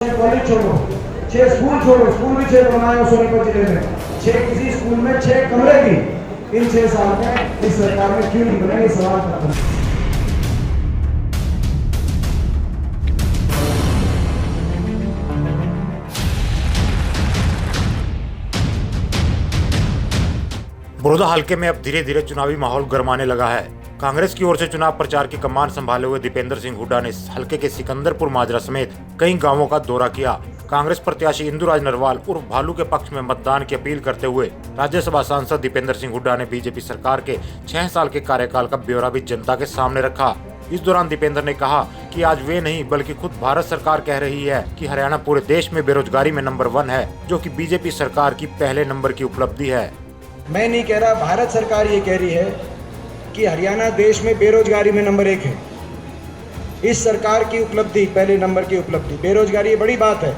College छोड़ो, 6 school छोड़ो, school भी 6 बनाए हो सोनीपत जिले में, 6 किसी स्कूल में 6 कमरे भी इन 6 साल में इस सरकार में क्यों नहीं बने, ये सवाल करता हूं। बड़ौदा हल्के में अब धीरे धीरे चुनावी माहौल गरमाने लगा है। कांग्रेस की ओर से चुनाव प्रचार की कमान संभाले हुए दीपेंद्र सिंह हुड्डा ने हल्के के सिकंदरपुर माजरा समेत कई गांवों का दौरा किया। कांग्रेस प्रत्याशी इंदुराज नरवाल उर्फ भालू के पक्ष में मतदान की अपील करते हुए राज्यसभा सांसद दीपेंद्र सिंह हुड्डा ने बीजेपी सरकार के 6 साल के कार्यकाल का ब्यौरा भी जनता के सामने रखा। इस दौरान दीपेंद्र ने कहा कि आज वे नहीं बल्कि खुद भारत सरकार कह रही है कि हरियाणा पूरे देश में बेरोजगारी में नंबर 1 है, जो कि बीजेपी सरकार की पहले नंबर की उपलब्धि है। मैं नहीं कह रहा, भारत सरकार ये कह रही है कि हरियाणा देश में बेरोजगारी में नंबर 1 है। इस सरकार की उपलब्धि, पहले नंबर की उपलब्धि, बेरोजगारी बड़ी बात है।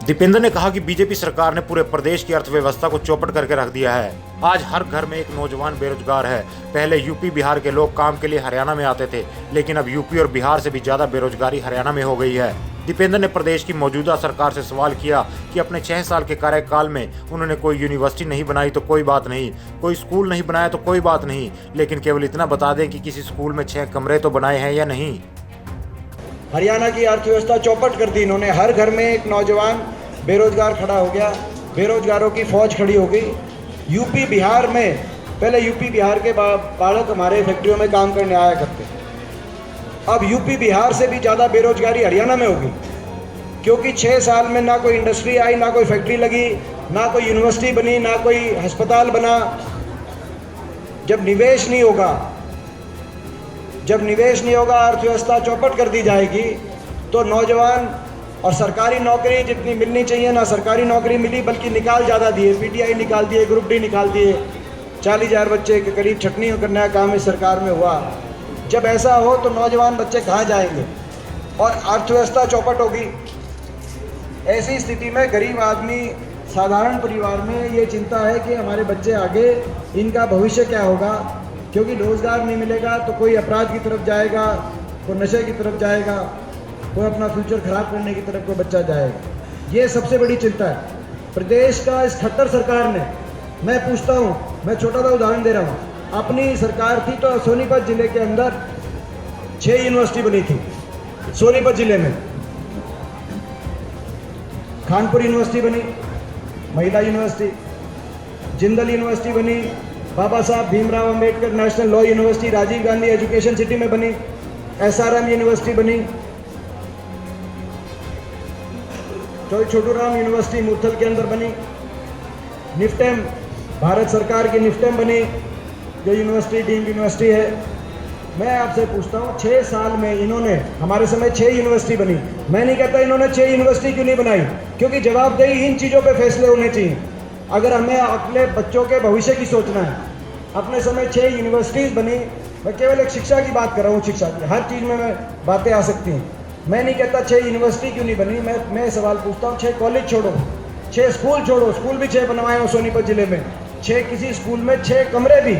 दीपेंद्र ने कहा कि बीजेपी सरकार ने पूरे प्रदेश की अर्थव्यवस्था को चौपट करके रख दिया है। आज हर घर में एक नौजवान बेरोजगार है। पहले यूपी बिहार के लोग काम के लिए हरियाणा में आते थे, लेकिन अब यूपी और बिहार से भी ज्यादा बेरोजगारी हरियाणा में हो गई है। दीपेंद्र ने प्रदेश की मौजूदा सरकार से सवाल किया कि अपने 6 साल के कार्यकाल में उन्होंने कोई यूनिवर्सिटी नहीं बनाई तो कोई बात नहीं, कोई स्कूल नहीं बनाया तो कोई बात नहीं, लेकिन केवल इतना बता दें कि किसी स्कूल में 6 कमरे तो बनाए हैं या नहीं। हरियाणा की अर्थव्यवस्था चौपट कर दी इन्होंने। हर घर में एक नौजवान बेरोजगार खड़ा हो गया, बेरोजगारों की फौज खड़ी हो गई। यूपी बिहार में, पहले यूपी बिहार के बालक हमारे फैक्ट्रियों में काम करने आया करते, अब यूपी बिहार से भी ज़्यादा बेरोजगारी हरियाणा में होगी, क्योंकि 6 साल में ना कोई इंडस्ट्री आई, ना कोई फैक्ट्री लगी, ना कोई यूनिवर्सिटी बनी, ना कोई अस्पताल बना। जब निवेश नहीं होगा, अर्थव्यवस्था चौपट कर दी जाएगी, तो नौजवान और सरकारी नौकरी जितनी मिलनी चाहिए ना सरकारी नौकरी मिली, बल्कि निकाल ज़्यादा दिए। पीटीआई निकाल दिए, ग्रुप डी निकाल दिए। 40,000 बच्चे के करीब छटनी करने का काम इस सरकार में हुआ। जब ऐसा हो तो नौजवान बच्चे कहाँ जाएंगे और अर्थव्यवस्था चौपट होगी। ऐसी स्थिति में गरीब आदमी, साधारण परिवार में ये चिंता है कि हमारे बच्चे आगे, इनका भविष्य क्या होगा, क्योंकि रोज़गार नहीं मिलेगा तो कोई अपराध की तरफ जाएगा, कोई नशे की तरफ जाएगा, कोई अपना फ्यूचर खराब करने की तरफ कोई बच्चा जाएगा। ये सबसे बड़ी चिंता है प्रदेश का। इस खट्टर सरकार ने, मैं पूछता हूँ, मैं छोटा सा उदाहरण दे रहा हूँ, अपनी सरकार थी तो सोनीपत जिले के अंदर 6 यूनिवर्सिटी बनी थी। सोनीपत जिले में खानपुर यूनिवर्सिटी बनी, महिला यूनिवर्सिटी, जिंदल यूनिवर्सिटी बनी, Baba Saheb Bhimrao Ambedkar national law university Rajiv Gandhi education city में बनी, SRM यूनिवर्सिटी बनी, छोटूराम यूनिवर्सिटी मुरथल के अंदर बनी, निफ्टेम, भारत सरकार की निफ्टेम बनी, जो यूनिवर्सिटी डीम्ड यूनिवर्सिटी है। मैं आपसे पूछता हूँ, 6 साल में इन्होंने, हमारे समय 6 यूनिवर्सिटी बनी। मैं नहीं कहता इन्होंने 6 यूनिवर्सिटी क्यों नहीं बनाई, क्योंकि जवाबदेही इन चीज़ों पे फैसले होने चाहिए। अगर हमें अपने बच्चों के भविष्य की सोचना है, अपने समय 6 यूनिवर्सिटीज़ बनी। मैं केवल एक शिक्षा की बात कर रहा हूँ, शिक्षा की, हर चीज़ में बातें आ सकती हैं। मैं नहीं कहता 6 यूनिवर्सिटी क्यों नहीं बनी। मैं सवाल पूछता हूँ, 6 कॉलेज छोड़ो, 6 स्कूल छोड़ो, स्कूल भी 6 बनवाए हो सोनीपत जिले में, 6 किसी स्कूल में 6 कमरे भी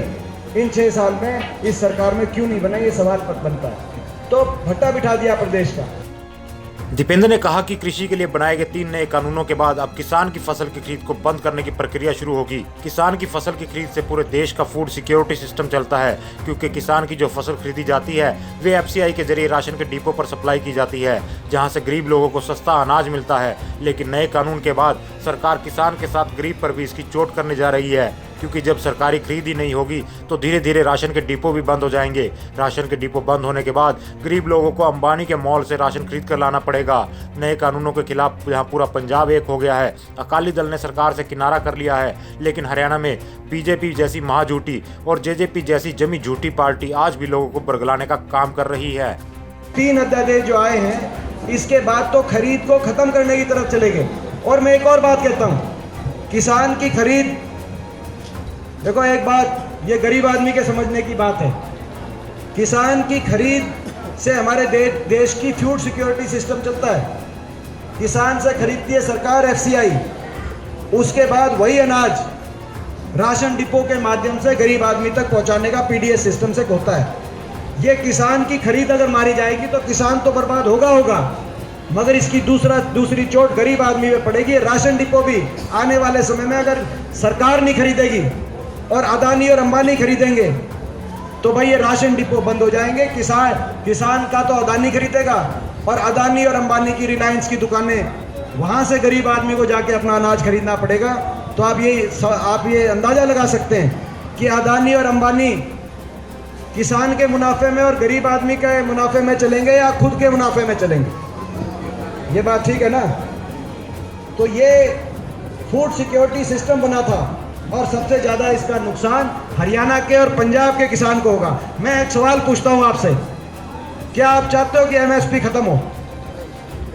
इन 6 साल में इस सरकार में क्यों नहीं बना, ये सवाल बनता है। तो भट्टा बिठा दिया प्रदेश का। दीपेंद्र ने कहा कि कृषि के लिए बनाए गए 3 नए कानूनों के बाद अब किसान की फसल की खरीद को बंद करने की प्रक्रिया शुरू होगी। किसान की फसल की खरीद से पूरे देश का फूड सिक्योरिटी सिस्टम चलता है, क्योंकि किसान की जो फसल खरीदी जाती है वे FCI के जरिए राशन के डिपो पर सप्लाई की जाती है, जहां से गरीब लोगों को सस्ता अनाज मिलता है। लेकिन नए कानून के बाद सरकार किसान के साथ गरीब पर भी इसकी चोट करने जा रही है, क्योंकि जब सरकारी खरीद ही नहीं होगी तो धीरे धीरे राशन के डिपो भी बंद हो जाएंगे। राशन के डिपो बंद होने के बाद गरीब लोगों को अंबानी के मॉल से राशन खरीद कर लाना पड़ेगा। नए कानूनों के खिलाफ यहाँ पूरा पंजाब एक हो गया है। अकाली दल ने सरकार से किनारा कर लिया है, लेकिन हरियाणा में बीजेपी जैसी महाझूठी और JJP जैसी जमी झूठी पार्टी आज भी लोगों को बरगलाने का काम कर रही है। 3 अध्यादेश जो आए हैं, इसके बाद तो खरीद को खत्म करने की तरफ चले गए। और मैं एक और बात कहता हूँ, किसान की खरीद, देखो एक बात, ये गरीब आदमी के समझने की बात है। किसान की खरीद से हमारे देश की फूड सिक्योरिटी सिस्टम चलता है। किसान से खरीदती है सरकार FCI, उसके बाद वही अनाज राशन डिपो के माध्यम से गरीब आदमी तक पहुंचाने का PDS सिस्टम से होता है। ये किसान की खरीद अगर मारी जाएगी तो किसान तो बर्बाद होगा। मगर इसकी दूसरी चोट गरीब आदमी पे पड़ेगी। राशन डिपो भी आने वाले समय में अगर सरकार नहीं खरीदेगी और अदानी और अंबानी खरीदेंगे तो भाई ये राशन डिपो बंद हो जाएंगे। किसान का तो अदानी खरीदेगा और अदानी और अंबानी की रिलायंस की दुकानें, वहाँ से गरीब आदमी को जाके अपना अनाज खरीदना पड़ेगा। तो आप ये अंदाज़ा लगा सकते हैं कि अदानी और अंबानी किसान के मुनाफे में और गरीब आदमी के मुनाफे में चलेंगे या खुद के मुनाफे में चलेंगे। ये बात ठीक है ना। तो ये फूड सिक्योरिटी सिस्टम बना था और सबसे ज़्यादा इसका नुकसान हरियाणा के और पंजाब के किसान को होगा। मैं एक सवाल पूछता हूँ आपसे, क्या आप चाहते हो कि एमएसपी खत्म हो?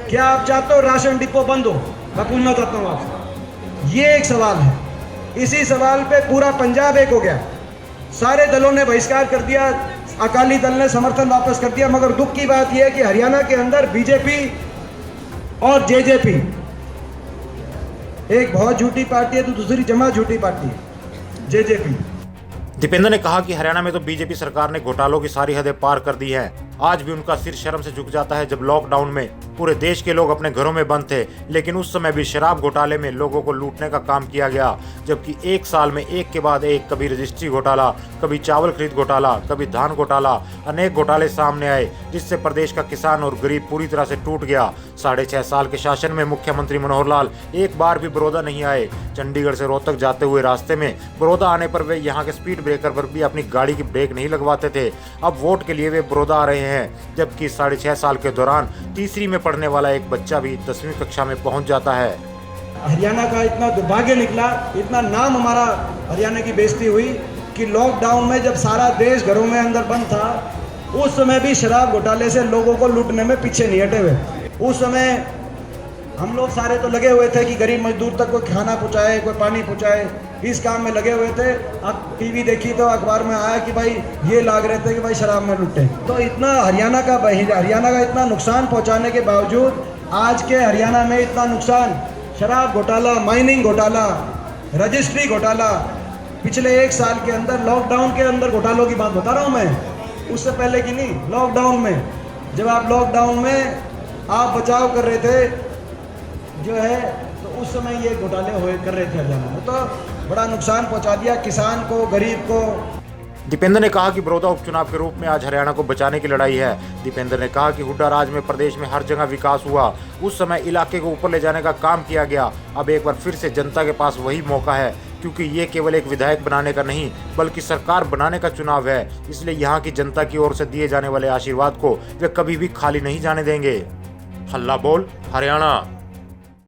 क्या आप चाहते हो राशन डिपो बंद हो? मैं पूछना चाहता हूँ आपसे, ये एक सवाल है। इसी सवाल पे पूरा पंजाब एक हो गया, सारे दलों ने बहिष्कार कर दिया, अकाली दल ने समर्थन वापस कर दिया। मगर दुख की बात यह है कि हरियाणा के अंदर बीजेपी और जेजेपी, एक बहुत झूठी पार्टी है तो दूसरी जमा झूठी पार्टी है जेजेपी। दीपेंद्र ने कहा कि हरियाणा में तो बीजेपी सरकार ने घोटालों की सारी हदें पार कर दी हैं। आज भी उनका सिर शर्म से झुक जाता है। जब लॉकडाउन में पूरे देश के लोग अपने घरों में बंद थे, लेकिन उस समय भी शराब घोटाले में लोगों को लूटने का काम किया गया। जबकि एक साल में एक के बाद एक, कभी रजिस्ट्री घोटाला, कभी चावल खरीद घोटाला, कभी धान घोटाला, अनेक घोटाले सामने आए, जिससे प्रदेश का किसान और गरीब पूरी तरह से टूट गया। 6.5 साल के शासन में मुख्यमंत्री मनोहर लाल एक बार भी बड़ौदा नहीं आए। चंडीगढ़ से रोहतक जाते हुए रास्ते में बड़ौदा आने पर वे यहाँ के स्पीड ब्रेकर पर भी अपनी गाड़ी की ब्रेक नहीं लगवाते थे। अब वोट के लिए वे बड़ौदा आ रहे हैं, जबकि 6.5 साल के दौरान तीसरी में पढ़ने वाला एक बच्चा भी 10वीं कक्षा में पहुंच जाता है। हरियाणा का इतना दुर्भाग्य निकला, इतना नाम हमारा हरियाणा की बेइज्जती हुई कि लॉकडाउन में जब सारा देश घरों में अंदर बंद था, उस समय भी शराब घोटाले से लोगों को लूटने में पीछे नहीं हटे हुए। उस समय हम लोग सारे तो लगे हुए थे कि गरीब मजदूर तक कोई खाना पहुँचाए, कोई पानी पहुँचाए, इस काम में लगे हुए थे। अब टीवी देखी तो अखबार में आया कि भाई ये लाग रहे थे कि भाई शराब में लुटे। तो इतना हरियाणा का इतना नुकसान पहुंचाने के बावजूद आज के हरियाणा में इतना नुकसान, शराब घोटाला, माइनिंग घोटाला, रजिस्ट्री घोटाला, पिछले 1 साल के अंदर, लॉकडाउन के अंदर घोटालों की बात बता रहा हूँ मैं, उससे पहले की नहीं। लॉकडाउन में, जब आप लॉकडाउन में आप बचाव कर रहे थे जो है, तो उस समय ये घोटाले कर रहे थे हरियाणा में। तो बड़ा नुकसान पहुंचा दिया किसान को, गरीब को। दीपेंद्र ने कहा कि बड़ौदा उपचुनाव के रूप में आज हरियाणा को बचाने की लड़ाई है। दीपेंद्र ने कहा कि हुड्डा राज में प्रदेश में हर जगह विकास हुआ, उस समय इलाके को ऊपर ले जाने का काम किया गया। अब एक बार फिर से जनता के पास वही मौका है, क्योंकि ये केवल एक विधायक बनाने का नहीं बल्कि सरकार बनाने का चुनाव है। इसलिए यहाँ की जनता की ओर से दिए जाने वाले आशीर्वाद को वे कभी भी खाली नहीं जाने देंगे। हल्ला बोल हरियाणा।